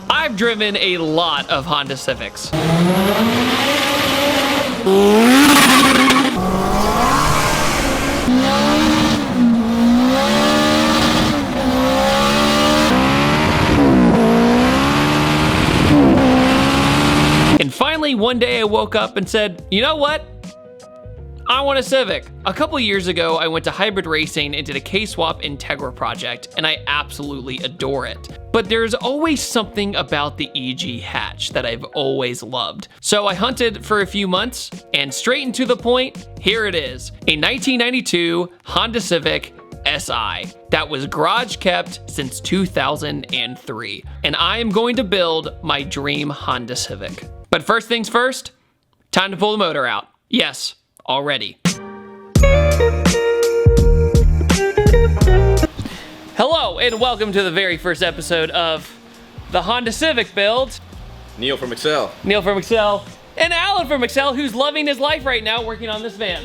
I've driven a lot of Honda Civics. And finally, one day I woke up and said, you know what? I want a Civic. A couple years ago, I went to hybrid racing and did a K-Swap Integra project, and I absolutely adore it. But there's always something about the EG hatch that I've always loved. So I hunted for a few months, and straight and to the point, here it is. A 1992 Honda Civic SI that was garage kept since 2003. And I am going to build my dream Honda Civic. But first things first, time to pull the motor out. Yes, already. Hello and welcome to the very first episode of the Honda Civic build. Neil from Excel. Neil from Excel and Alan from Excel, who's loving his life right now working on this van.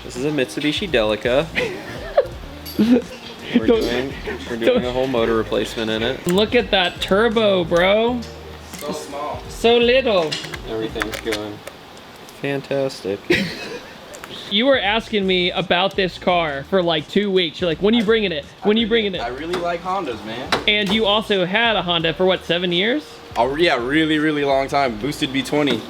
This is a Mitsubishi Delica. We're doing a whole motor replacement in it. Look at that turbo, bro. So small. So little. Everything's going fantastic. You were asking me about this car for like 2 weeks. You're like, when are you bringing it? When are you bringing it? I really like Hondas, man. And you also had a Honda for what, 7 years? Oh yeah, really long time. Boosted V20.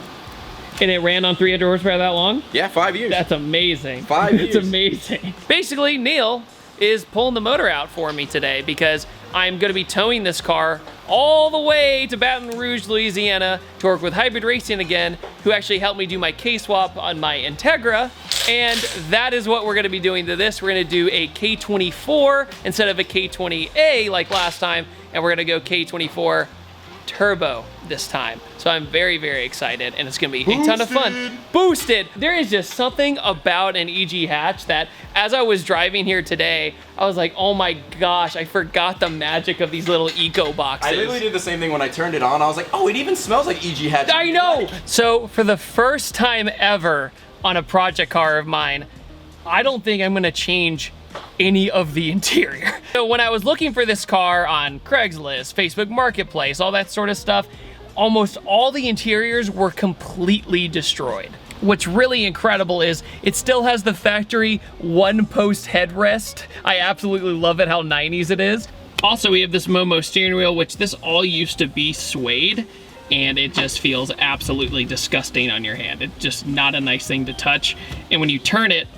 And it ran on 300 horsepower that long? Yeah, 5 years. That's amazing. 5 years. It's amazing. Basically, Neil is pulling the motor out for me today because I'm gonna be towing this car all the way to Baton Rouge, Louisiana to work with Hybrid Racing again, who actually helped me do my K-Swap on my Integra. And that is what we're gonna be doing to this. We're gonna do a K24 instead of a K20A like last time, and we're gonna go K24 turbo this time. So I'm very excited, and it's gonna be a ton of fun. Boosted! There is just something about an EG hatch that, as I was driving here today, I was like, oh my gosh, I forgot the magic of these little eco boxes. I literally did the same thing when I turned it on. I was like, oh, it even smells like EG hatch. I know! So for the first time ever on a project car of mine, I don't think I'm gonna change any of the interior. So when I was looking for this car on Craigslist, Facebook Marketplace, all that sort of stuff, almost all the interiors were completely destroyed. What's really incredible is it still has the factory one-post headrest. I absolutely love it how 90s it is. Also, we have this Momo steering wheel, which this all used to be suede, and it just feels absolutely disgusting on your hand. It's just not a nice thing to touch. And when you turn it,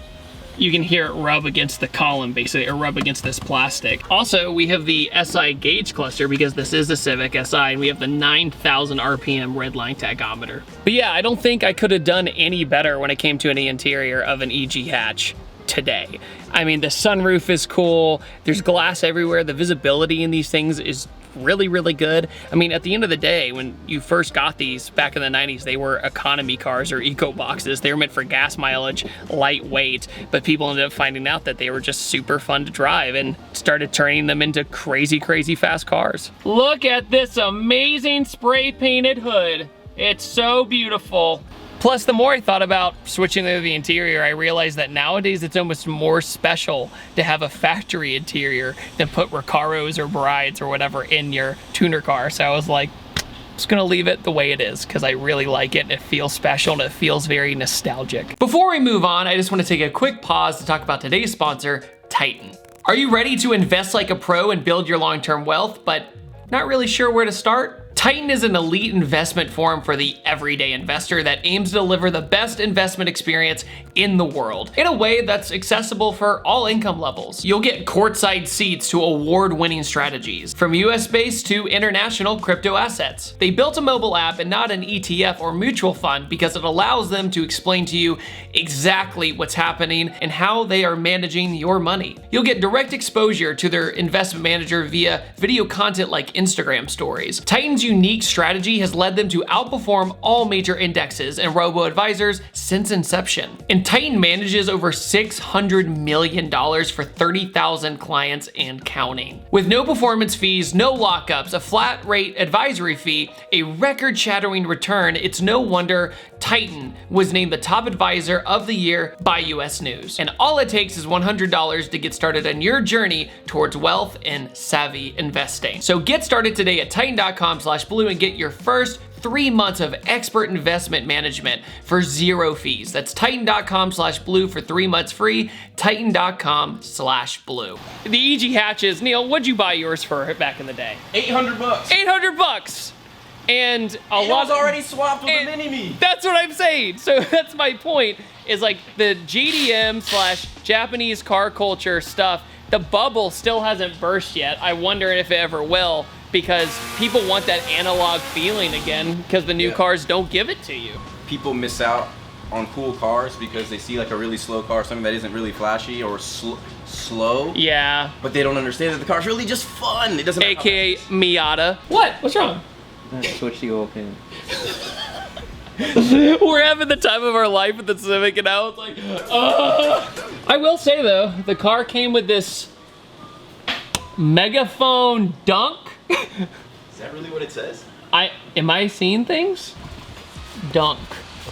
you can hear it rub against the column, basically, or rub against this plastic. Also, we have the SI gauge cluster because this is the Civic SI, and we have the 9,000 RPM red line tachometer. But yeah, I don't think I could have done any better when it came to the interior of an EG hatch today. I mean, the sunroof is cool. There's glass everywhere. The visibility in these things is really good. I mean, at the end of the day, when you first got these back in the 90s, they were economy cars or eco boxes. They were meant for gas mileage, lightweight, but people ended up finding out that they were just super fun to drive and started turning them into crazy fast cars. Look at this amazing spray painted hood. It's so beautiful. Plus, the more I thought about switching to the interior, I realized that nowadays it's almost more special to have a factory interior than put Recaros or Brides or whatever in your tuner car. So I was like, just gonna leave it the way it is because I really like it and it feels special and it feels very nostalgic. Before we move on, I just want to take a quick pause to talk about today's sponsor, Titan. Are you ready to invest like a pro and build your long-term wealth, but not really sure where to start? Titan is an elite investment forum for the everyday investor that aims to deliver the best investment experience in the world in a way that's accessible for all income levels. You'll get courtside seats to award-winning strategies, from US-based to international crypto assets. They built a mobile app and not an ETF or mutual fund because it allows them to explain to you exactly what's happening and how they are managing your money. You'll get direct exposure to their investment manager via video content like Instagram stories. Titan's unique strategy has led them to outperform all major indexes and robo-advisors since inception. And Titan manages over $600 million for 30,000 clients and counting. With no performance fees, no lockups, a flat rate advisory fee, a record-shattering return, it's no wonder Titan was named the top advisor of the year by US News. And all it takes is $100 to get started on your journey towards wealth and savvy investing. So get started today at titan.com/blue and get your first 3 months of expert investment management for 0 fees. That's titan.com/blue for 3 months free, titan.com/blue. The EG hatches, Neil, what'd you buy yours for back in the day? $800. 800 bucks. And a It lot was already swapped with the mini-me. That's what I'm saying. So that's my point, is like the JDM/Japanese car culture stuff, the bubble still hasn't burst yet. I wonder if it ever will, because people want that analog feeling again, because the new cars don't give it to you. People miss out on cool cars because they see like a really slow car, something that isn't really flashy or slow. Yeah. But they don't understand that the car's really just fun. It doesn't. AKA Miata. What? What's wrong? Switch the oil pan. We're having the time of our life with the Civic, and now it's like, I will say though, the car came with this megaphone dunk. Is that really what it says? Am I seeing things? Dunk.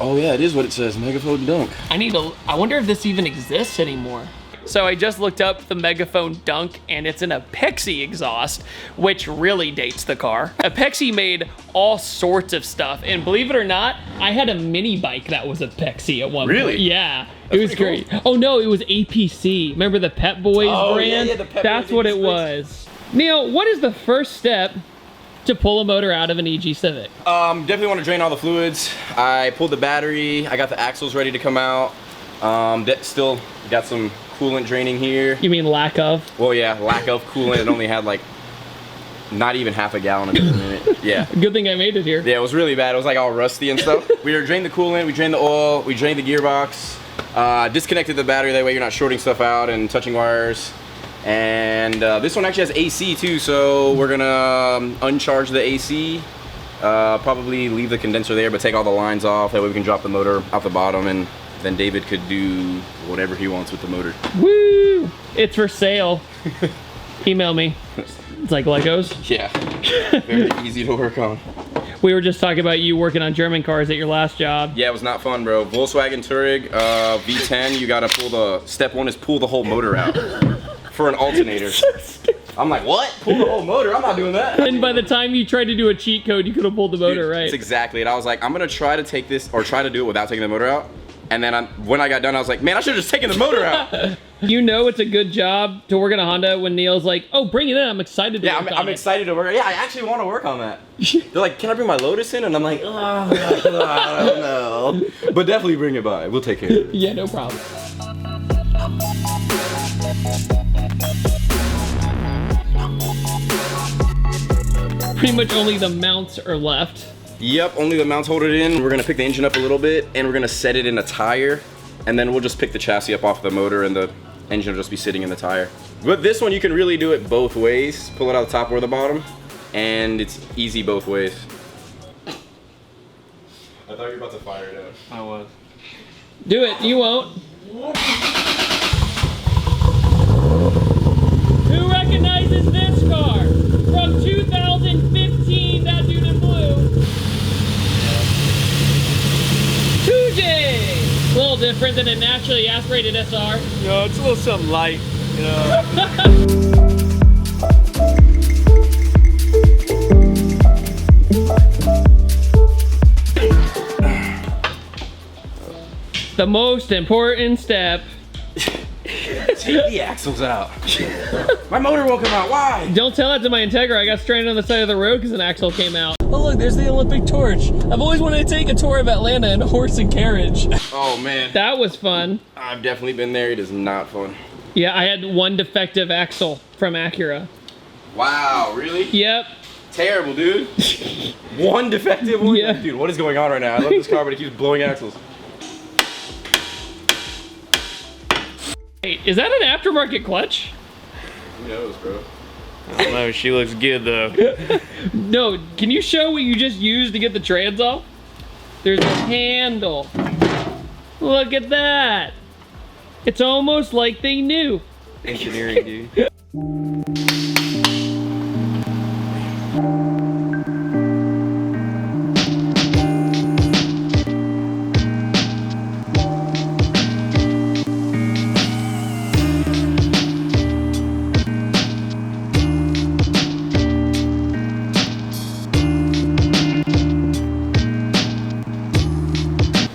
Oh yeah, it is what it says. Megaphone dunk. I wonder if this even exists anymore. So I just looked up the Megaphone Dunk, and it's an Apexi exhaust, which really dates the car. Apexi made all sorts of stuff, and believe it or not, I had a mini bike that was Apexi at one point. Yeah, it was great. Cool. Oh no, it was APC. Remember the Pep Boys brand? Yeah, the Pep That's Boys what it was. Neil, what is the first step to pull a motor out of an EG Civic? Definitely want to drain all the fluids. I pulled the battery. I got the axles ready to come out. Still got some coolant draining here. You mean lack of? Well, yeah, lack of coolant. It only had like not even half a gallon of it in it. Yeah. Good thing I made it here. Yeah, it was really bad. It was like all rusty and stuff. We drained the coolant, we drained the oil, we drained the gearbox, disconnected the battery, that way you're not shorting stuff out and touching wires. And this one actually has AC too, so we're gonna uncharge the AC, probably leave the condenser there, but take all the lines off. That way we can drop the motor out the bottom, and then David could do whatever he wants with the motor. Woo! It's for sale. Email me. It's like Legos. Yeah, very easy to work on. We were just talking about you working on German cars at your last job. Yeah, it was not fun, bro. Volkswagen Touareg V10, you gotta step one is pull the whole motor out for an alternator. I'm like, what? Pull the whole motor? I'm not doing that. And by the time you tried to do a cheat code, you could have pulled the motor, right? That's exactly it. I was like, I'm gonna try to take this, or try to do it without taking the motor out. And then when I got done, I was like, man, I should have just taken the motor out. You know it's a good job to work on a Honda when Neil's like, oh, bring it in. I'm excited to work on it. I'm excited to work. Yeah, I actually want to work on that. They're like, can I bring my Lotus in? And I'm like, oh, I don't know. But definitely bring it by. We'll take care of it. Yeah, no problem. Pretty much only the mounts are left. Yep, only the mounts hold it in. We're gonna pick the engine up a little bit, and we're gonna set it in a tire, and then we'll just pick the chassis up off the motor, and the engine will just be sitting in the tire. But this one, you can really do it both ways. Pull it out the top or the bottom, and it's easy both ways. I thought you were about to fire it out. I was. Do it, you won't. Who recognizes this car from 2015, That Dude in Blue? A little different than a naturally aspirated SR. You know, it's a little something light, you know. The most important step. Take the axles out. My motor won't come out. Why? Don't tell that to my Integra. I got stranded on the side of the road because an axle came out. Oh look, there's the Olympic torch. I've always wanted to take a tour of Atlanta in a horse and carriage. Oh man. That was fun. I've definitely been there. It is not fun. Yeah, I had one defective axle from Acura. Wow, really? Yep. Terrible, dude. One defective one? Yeah. Dude, what is going on right now? I love this car, but it keeps blowing axles. Hey, is that an aftermarket clutch? Who knows, bro? I don't know, she looks good though. No, can you show what you just used to get the trans off? There's a handle. Look at that. It's almost like they knew. Engineering, dude.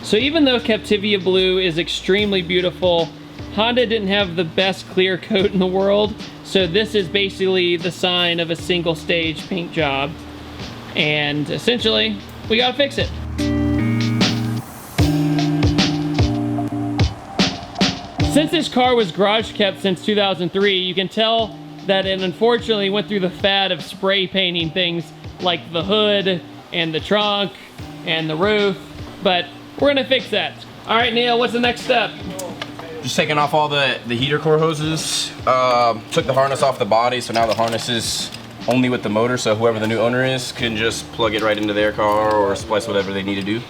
So even though Captivia Blue is extremely beautiful, Honda didn't have the best clear coat in the world. So this is basically the sign of a single stage paint job. And essentially, we gotta fix it. Since this car was garage kept since 2003, you can tell that it unfortunately went through the fad of spray painting things like the hood and the trunk and the roof, but we're gonna fix that. All right, Neil, what's the next step? Just taking off all the heater core hoses. Took the harness off the body, so now the harness is only with the motor, so whoever the new owner is can just plug it right into their car or splice whatever they need to do.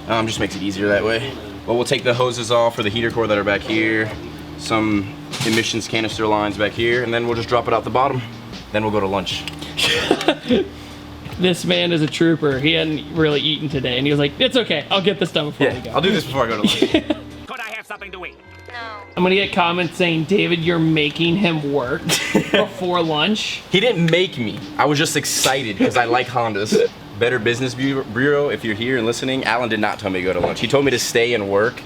Just makes it easier that way. But we'll take the hoses off for the heater core that are back here, some emissions canister lines back here, and then we'll just drop it out the bottom. Then we'll go to lunch. This man is a trooper. He hadn't really eaten today, and he was like, it's okay, I'll get this done before we go. I'll do this before I go to lunch. Could I have something to eat? No. I'm gonna get comments saying, David, you're making him work before lunch. He didn't make me. I was just excited because I like Hondas. Better Business Bureau, if you're here and listening, Alan did not tell me to go to lunch. He told me to stay and work.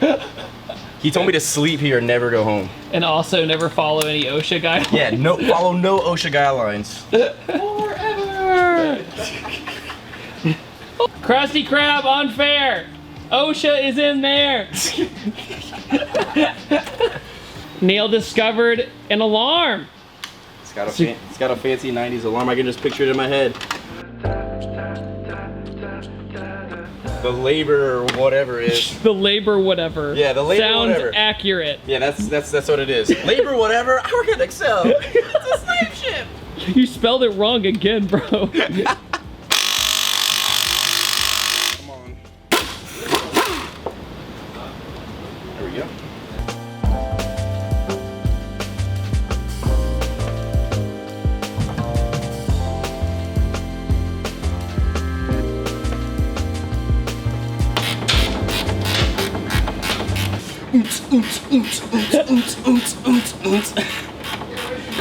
He told me to sleep here and never go home. And also never follow any OSHA guidelines. Yeah, follow no OSHA guidelines. Forever. Krusty Krab, unfair. OSHA is in there. Neil discovered an alarm. It's got a fancy 90s alarm. I can just picture it in my head. The labor or whatever is. The labor whatever. Yeah, the labor sounds whatever. Accurate. Yeah, that's what it is. Labor whatever. I work at Excel. It's a slave ship. You spelled it wrong again, bro. Come on. There we go.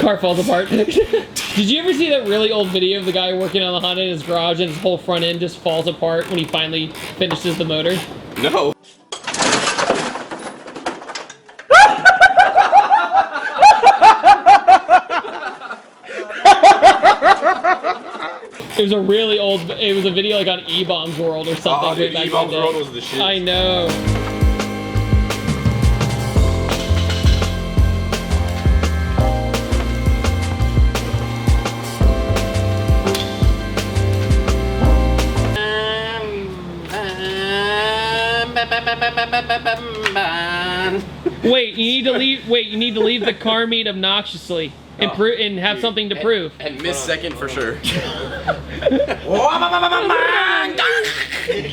Car falls apart. Did you ever see that really old video of the guy working on the Honda in his garage and his whole front end just falls apart when he finally finishes the motor? No. It was a really old, it was a video like on E-Bombs World or something. Oh, dude, back in E-Bombs the day. World was the shit. I know. Wait, you need to leave the car meet obnoxiously and have something to prove. And miss second for sure.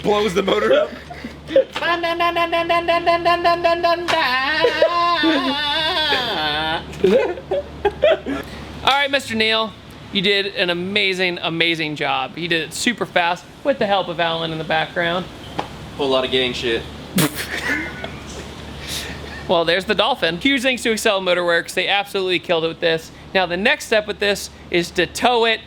Blows the motor up. All right, Mr. Neil, you did an amazing, amazing job. You did it super fast with the help of Alan in the background. Whole lot of gang shit. Well, there's the Dolphin. Huge thanks to Excel Motorworks. They absolutely killed it with this. Now, the next step with this is to tow it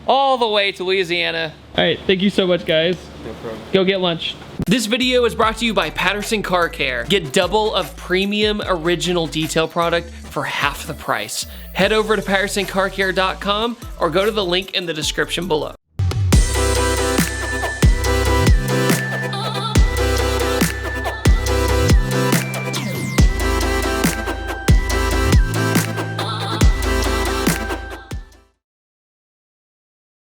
all the way to Louisiana. All right, thank you so much, guys. No problem. Go get lunch. This video is brought to you by Patterson Car Care. Get double of premium original detail product for half the price. Head over to PattersonCarCare.com or go to the link in the description below.